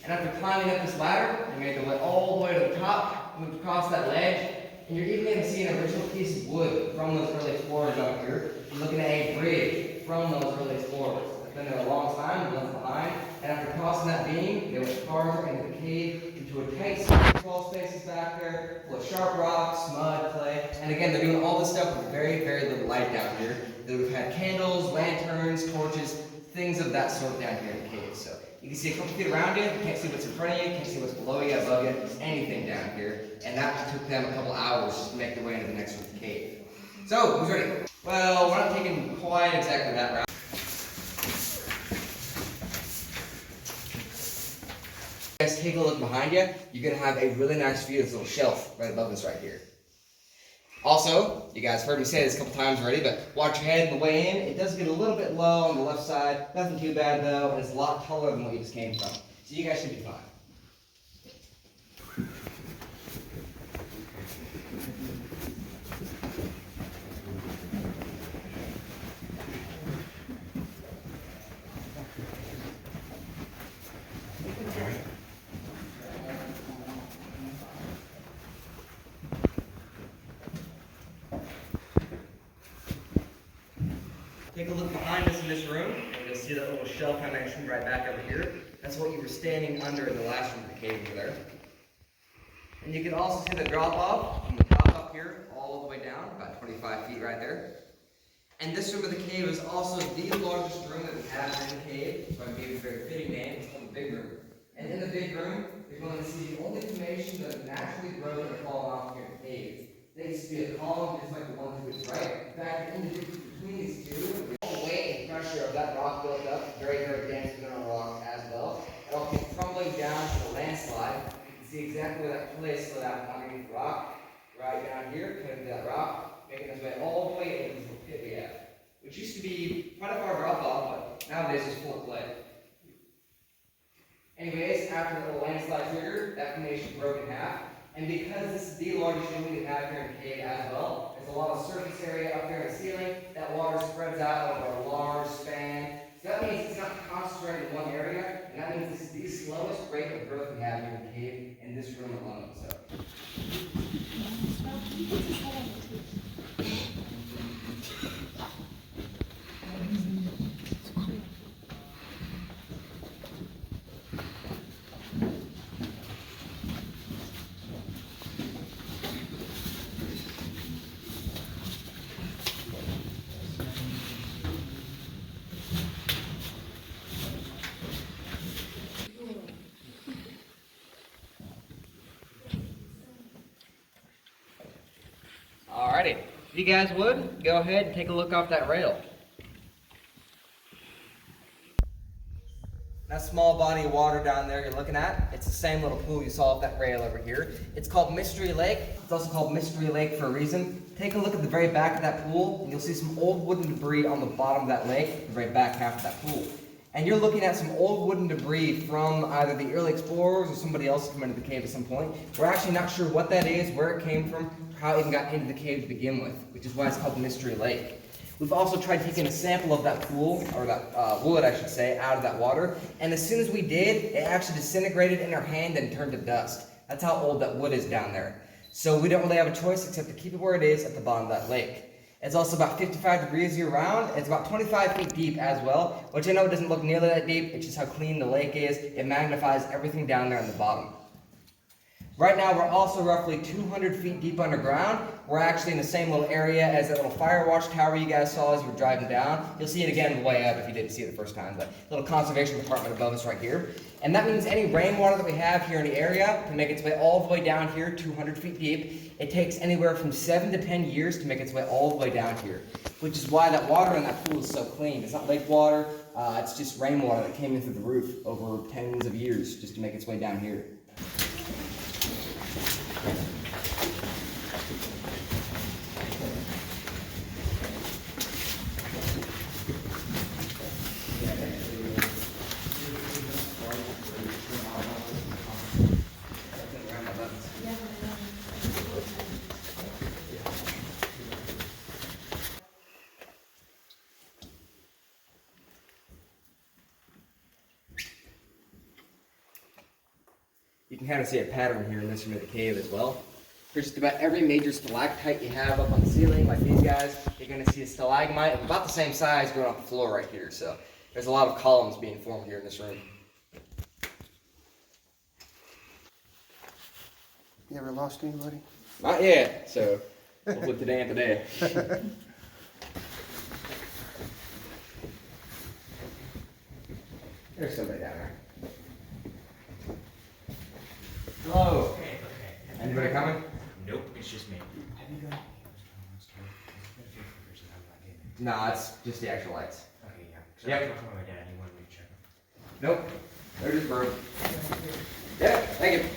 And after climbing up this ladder, you made the way all the way to the top, moved across that ledge, and you're even going to see an original piece of wood from those early explorers up here. You're looking at a bridge from those early explorers. It's been there a long time, left behind, and after crossing that beam, they went farther into the cave, into a tight series of wall spaces back there, full of sharp rocks, mud, clay, and again, they're doing all this stuff with very, very little light down here. We've had candles, lanterns, torches, things of that sort down here in the cave. So you can see a couple feet around you, you can't see what's in front of you, you can't see what's below you, above you, anything down here. And that took them a couple hours just to make their way into the next room of the cave. So, who's ready? Well, we're not taking quite exactly that route. Guys, take a look behind you. You're going to have a really nice view of this little shelf right above us right here. Also, you guys heard me say this a couple times already, but watch your head on the way in. It does get a little bit low on the left side. Nothing too bad though, and it's a lot taller than what you just came from. So you guys should be fine. Take a look behind us in this room, and you'll see that little shelf I mentioned right back over here. That's what you were standing under in the last room of the cave over there. And you can also see the drop off from the top up here all the way down, about 25 feet right there. And this room of the cave is also the largest room that we have in the cave, so I gave it a very fitting name. It's called the Big Room. And in the Big Room, you're going to see the only formation that naturally grows or fallen off here in the cave. There used to be a column just like the one to its right. In fact, in the difference between these two, all the weight and pressure of that rock built up, very, very dense mineral rock as well. It all came crumbling down to the landslide. You can see exactly where that clay slid out underneath the rock, right down here, cutting that rock, making its way all the way into this little pit we have, which used to be quite a far drop off, but nowadays it's full of clay. Anyways, after the little landslide triggered, that formation broke in half. And because this is the largest room we have here in the cave as well, there's a lot of surface area up there in the ceiling. That water spreads out over a large span. So that means it's not concentrated in one area, and that means this is the slowest rate of growth we have here in the cave in this room alone. So. Alrighty, if you guys would, go ahead and take a look off that rail. That small body of water down there you're looking at, it's the same little pool you saw off that rail over here. It's called Mystery Lake. It's also called Mystery Lake for a reason. Take a look at the very back of that pool, and you'll see some old wooden debris on the bottom of that lake, the very back half of that pool. And you're looking at some old wooden debris from either the early explorers or somebody else who came into the cave at some point. We're actually not sure what that is, where it came from, how it even got into the cave to begin with, which is why it's called Mystery Lake. We've also tried taking a sample of that pool, or that wood I should say, out of that water, and as soon as we did, it actually disintegrated in our hand and turned to dust. That's how old that wood is down there. So we don't really have a choice except to keep it where it is at the bottom of that lake. It's also about 55 degrees year round. It's about 25 feet deep as well, which I know it doesn't look nearly that deep. It's just how clean the lake is. It magnifies everything down there on the bottom. Right now, we're also roughly 200 feet deep underground. We're actually in the same little area as that little fire watch tower you guys saw as you were driving down. You'll see it again way up if you didn't see it the first time, but little conservation department above us right here. And that means any rainwater that we have here in the area can make its way all the way down here, 200 feet deep. It takes anywhere from 7 to 10 years to make its way all the way down here, which is why that water in that pool is so clean. It's not lake water, it's just rainwater that came in through the roof over tens of years just to make its way down here. can kind of see a pattern here in this room of the cave as well. For just about every major stalactite you have up on the ceiling, like these guys, you're going to see a stalagmite of about the same size going up the floor right here. So there's a lot of columns being formed here in this room. You ever lost anybody? Not yet, so hopefully today and today. There's somebody down there. Hello. Okay. Anybody coming? Nope, it's just me. Have you got? No, it's just the actual lights. Okay, yeah. Yep. I was talking to my dad. He wanted me to check them. Nope. They're just broke. Yeah, thank you.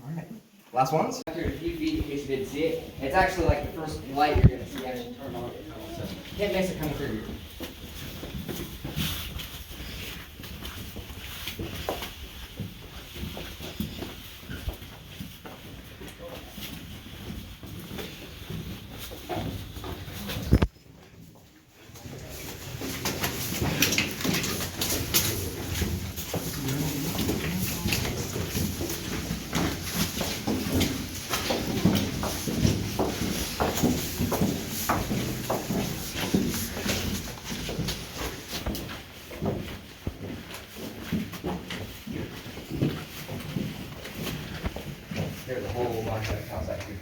Alright. Last ones? Here in a few feet in case you didn't see it. It's actually like the first light you're going to see actually turn on. So can't miss it coming through here. There's a whole bunch of outside here.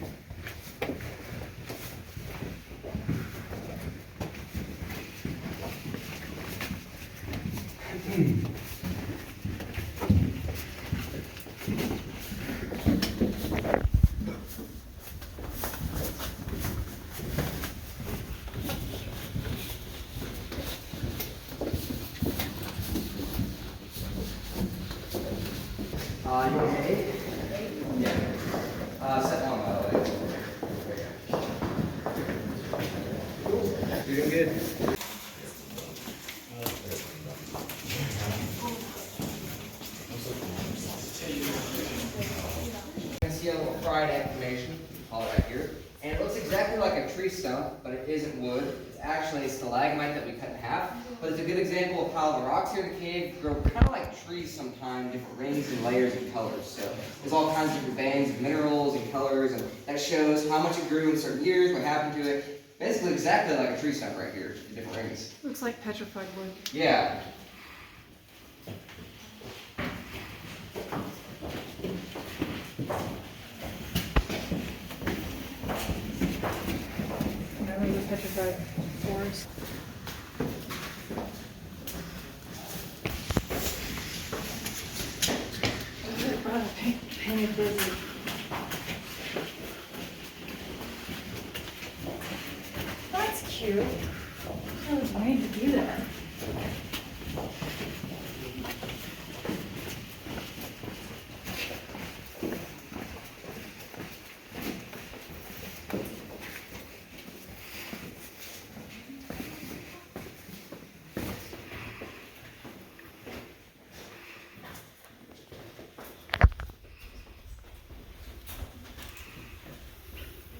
You want to eight? Yeah. Set one, by the way. You're doing good. You can see a little fried affirmation, call it right here. And it looks exactly like a tree stump, but it isn't wood. It's actually a stalagmite that we cut in half. But it's a good example of how the rocks here in the cave grow kind of like trees sometimes, different rings and layers and colors. So there's all kinds of different bands of minerals and colors, and that shows how much it grew in certain years, what happened to it. Basically exactly like a tree stump right here, the different rings. Looks like petrified wood. Yeah. Maybe petrified forest. I brought a painted lizard. That's cute. I was waiting to do that.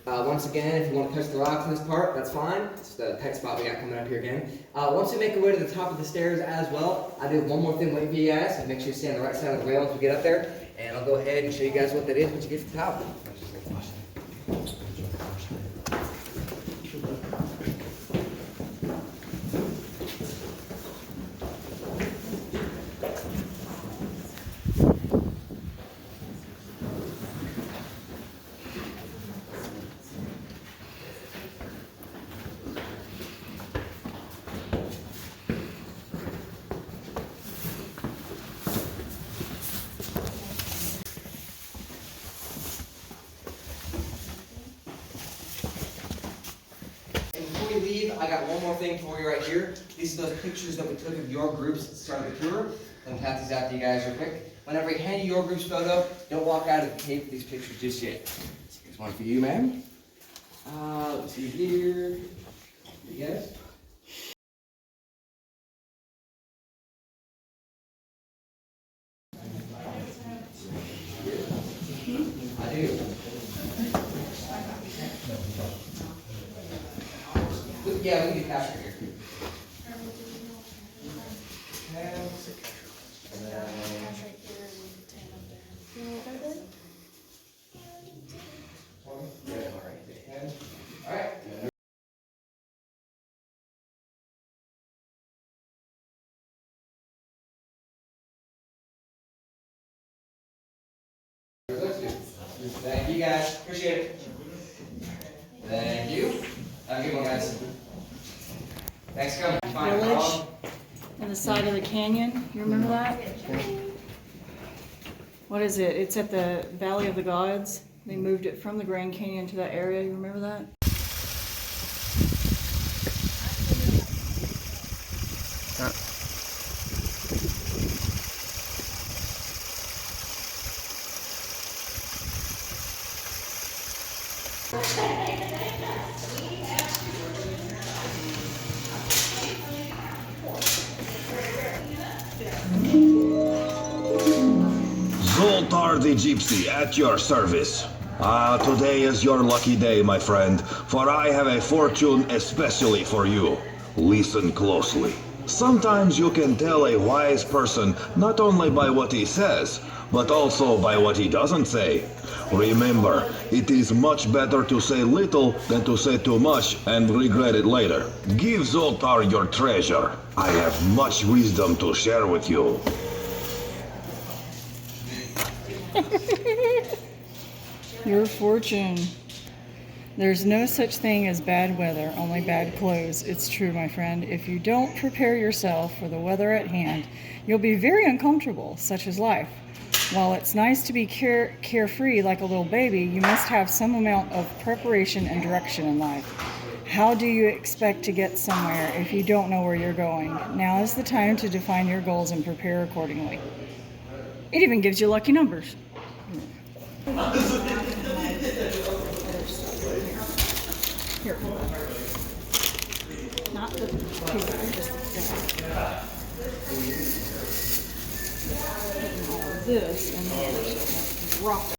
Once again, if you want to touch the rocks in this part, that's fine. It's the tight spot we got coming up here again. Once we make our way to the top of the stairs as well, I do one more thing waiting for you guys. So make sure you stay on the right side of the rail once we get up there. And I'll go ahead and show you guys what that is once you get to the top. Before we leave, I got one more thing for you right here. These are those pictures that we took of your groups at the start of the tour. Let me pass these out to you guys real quick. Whenever you hand you your group's photo, don't walk out of the cave with these pictures just yet. Here's one for you, ma'am. Let's see here. You guys. I do. Yeah, we can do cash right here. Alright. Thank you guys, appreciate it. Thank you. Have a good one, guys. Thanks for coming. Fine, Village Carl. on the side of the canyon. You remember that? What is it? It's at the Valley of the Gods. They moved it from the Grand Canyon to that area. You remember that? Zoltar the Gypsy at your service. Today is your lucky day, my friend, for I have a fortune especially for you. Listen closely. Sometimes you can tell a wise person not only by what he says, but also by what he doesn't say. Remember, it is much better to say little than to say too much and regret it later. Give Zoltar your treasure. I have much wisdom to share with you. Your fortune. There's no such thing as bad weather, only bad clothes. It's true, my friend. If you don't prepare yourself for the weather at hand, you'll be very uncomfortable, such is life. While it's nice to be carefree like a little baby, you must have some amount of preparation and direction in life. How do you expect to get somewhere if you don't know where you're going? Now is the time to define your goals and prepare accordingly. It even gives you lucky numbers. Here. Not the paper, just the all of this and then drop it.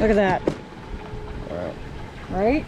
Look at that. Wow. Right?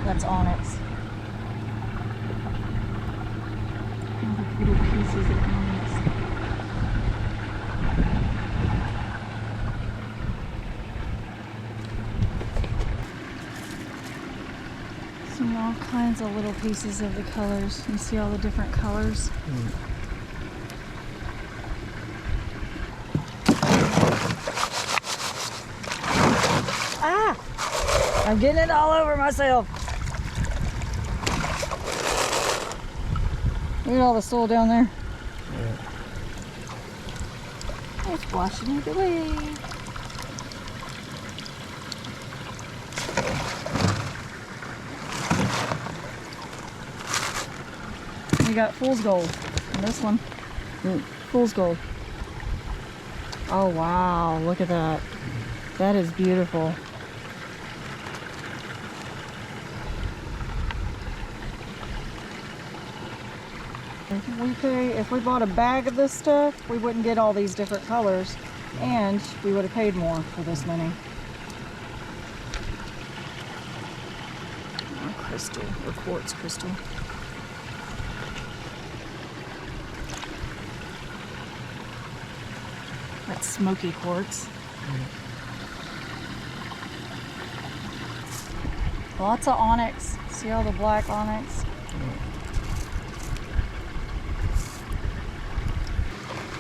That's onyx. All the little pieces of onyx. So all kinds of little pieces of the colors. You see all the different colors? I'm getting it all over myself. Look at all the soil down there. It's washing it away. We got fool's gold in this one. Fool's gold. Oh wow, look at that. That is beautiful. If we bought a bag of this stuff, we wouldn't get all these different colors, and we would have paid more for this many. Oh, crystal, or quartz crystal. That's smoky quartz. Lots of onyx. See all the black onyx?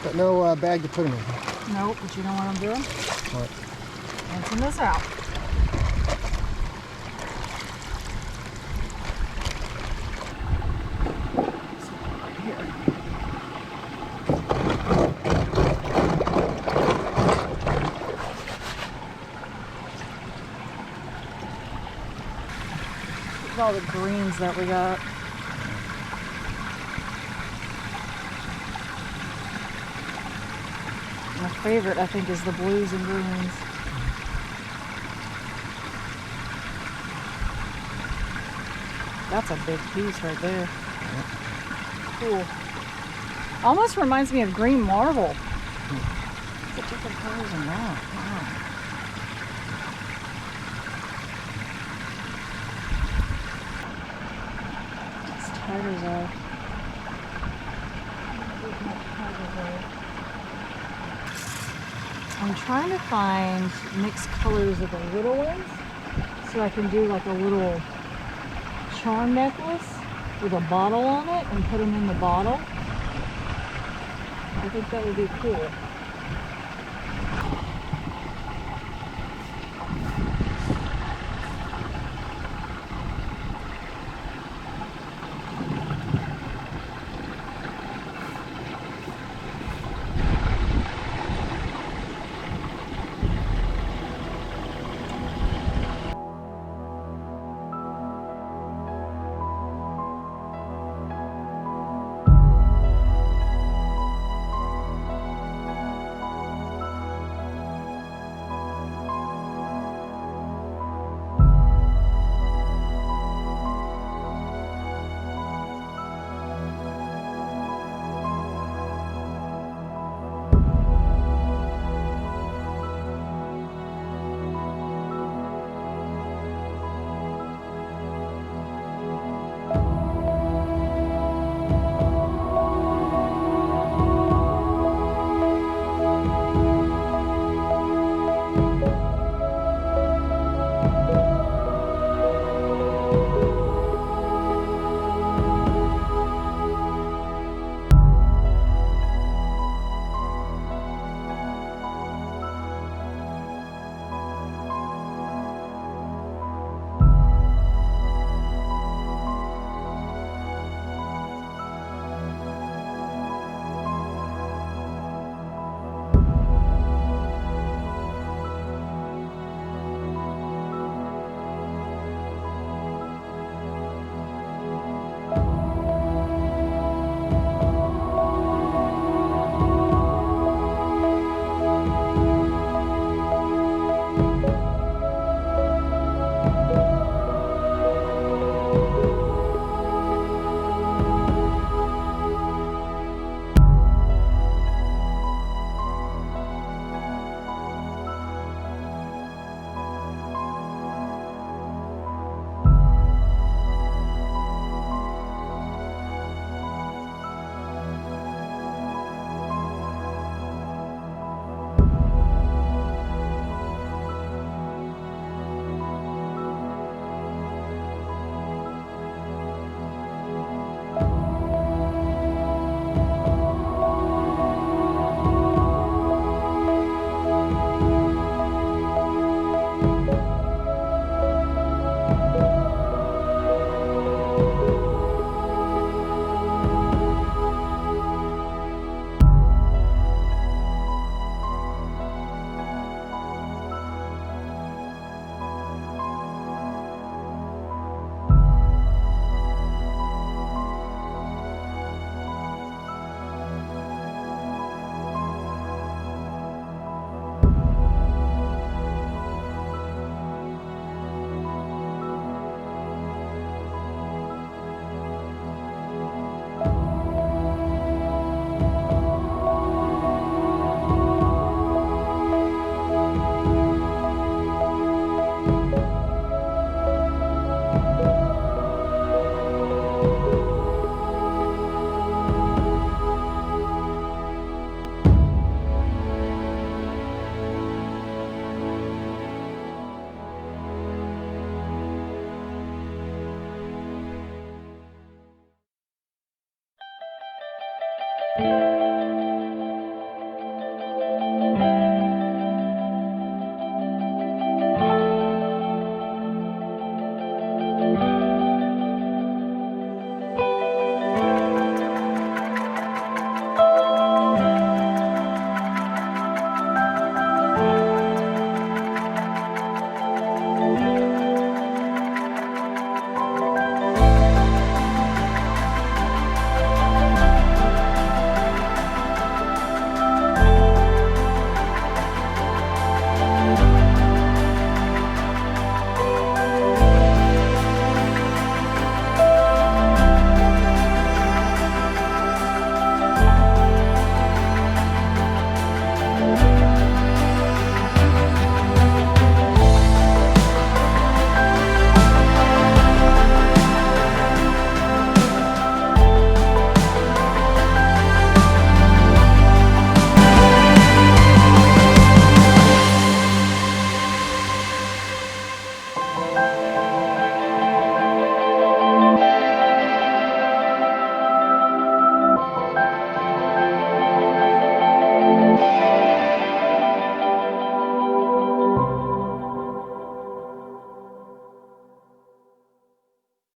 Got no bag to put them in. Nope, but you know what I'm doing? What? Rinsing this out. Right here. Look at all the greens that we got. My favorite, I think, is the blues and greens. That's a big piece right there. Cool. Almost reminds me of green marble. The different colors in that. Wow. It's tiger's eye. I'm trying to find mixed colors of the little ones so I can do like a little charm necklace with a bottle on it and put them in the bottle. I think that would be cool.